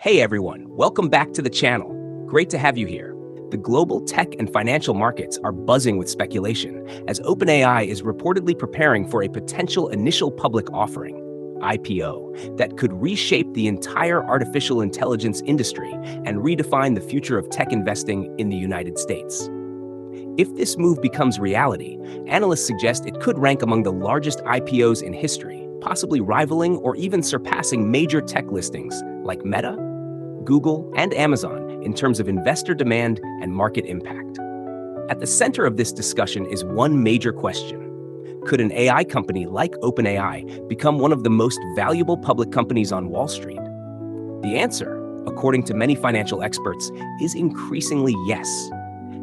Hey everyone, welcome back to the channel. Great to have you here. The global tech and financial markets are buzzing with speculation as OpenAI is reportedly preparing for a potential initial public offering, IPO, that could reshape the entire artificial intelligence industry and redefine the future of tech investing in the United States. If this move becomes reality, analysts suggest it could rank among the largest IPOs in history, possibly rivaling or even surpassing major tech listings like Meta, Google, and Amazon in terms of investor demand and market impact. At the center of this discussion is one major question. Could an AI company like OpenAI become one of the most valuable public companies on Wall Street? The answer, according to many financial experts, is increasingly yes.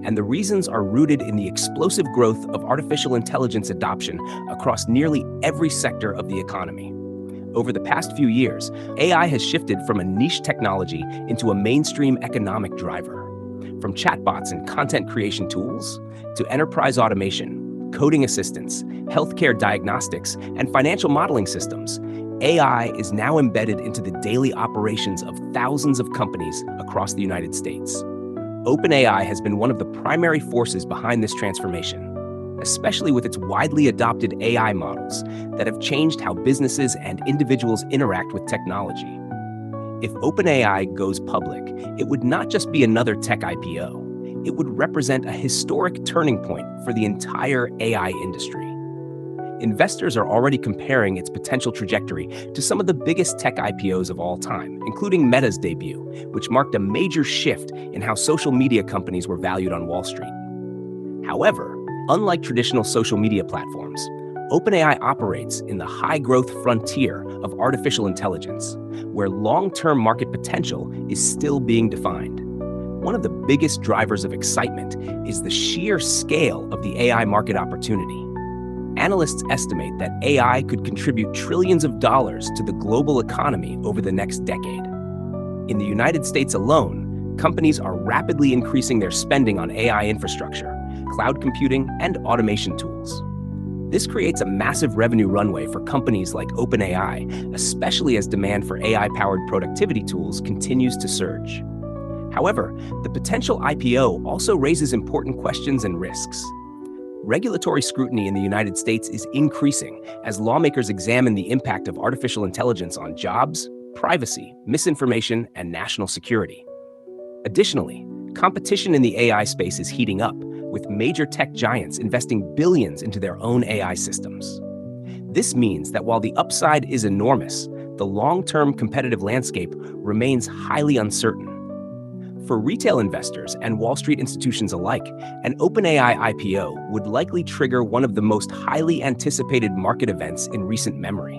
And the reasons are rooted in the explosive growth of artificial intelligence adoption across nearly every sector of the economy. Over the past few years, AI has shifted from a niche technology into a mainstream economic driver. From chatbots and content creation tools to enterprise automation, coding assistance, healthcare diagnostics, and financial modeling systems, AI is now embedded into the daily operations of thousands of companies across the United States. OpenAI has been one of the primary forces behind this transformation, especially with its widely adopted AI models that have changed how businesses and individuals interact with technology. If OpenAI goes public, it would not just be another tech IPO. It would represent a historic turning point for the entire AI industry. Investors are already comparing its potential trajectory to some of the biggest tech IPOs of all time, including Meta's debut, which marked a major shift in how social media companies were valued on Wall Street. However, unlike traditional social media platforms, OpenAI operates in the high-growth frontier of artificial intelligence, where long-term market potential is still being defined. One of the biggest drivers of excitement is the sheer scale of the AI market opportunity. Analysts estimate that AI could contribute trillions of dollars to the global economy over the next decade. In the United States alone, companies are rapidly increasing their spending on AI infrastructure, cloud computing, and automation tools. This creates a massive revenue runway for companies like OpenAI, especially as demand for AI-powered productivity tools continues to surge. However, the potential IPO also raises important questions and risks. Regulatory scrutiny in the United States is increasing as lawmakers examine the impact of artificial intelligence on jobs, privacy, misinformation, and national security. Additionally, competition in the AI space is heating up, with major tech giants investing billions into their own AI systems. This means that while the upside is enormous, the long-term competitive landscape remains highly uncertain. For retail investors and Wall Street institutions alike, an OpenAI IPO would likely trigger one of the most highly anticipated market events in recent memory.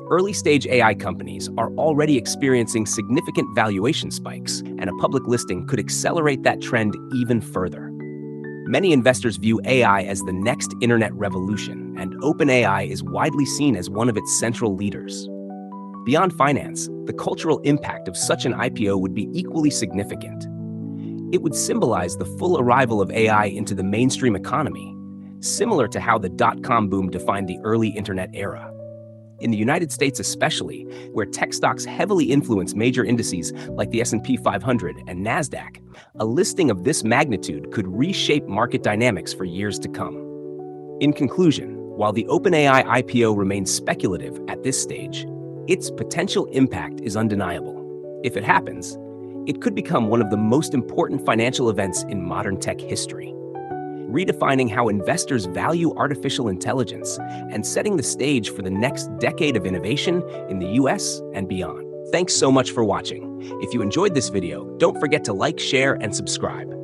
Early-stage AI companies are already experiencing significant valuation spikes, and a public listing could accelerate that trend even further. Many investors view AI as the next internet revolution, and OpenAI is widely seen as one of its central leaders. Beyond finance, the cultural impact of such an IPO would be equally significant. It would symbolize the full arrival of AI into the mainstream economy, similar to how the dot-com boom defined the early internet era. In the United States especially, where tech stocks heavily influence major indices like the S&P 500 and NASDAQ, a listing of this magnitude could reshape market dynamics for years to come. In conclusion, while the OpenAI IPO remains speculative at this stage, its potential impact is undeniable. If it happens, it could become one of the most important financial events in modern tech history, redefining how investors value artificial intelligence and setting the stage for the next decade of innovation in the US and beyond. Thanks so much for watching. If you enjoyed this video, don't forget to like, share, and subscribe.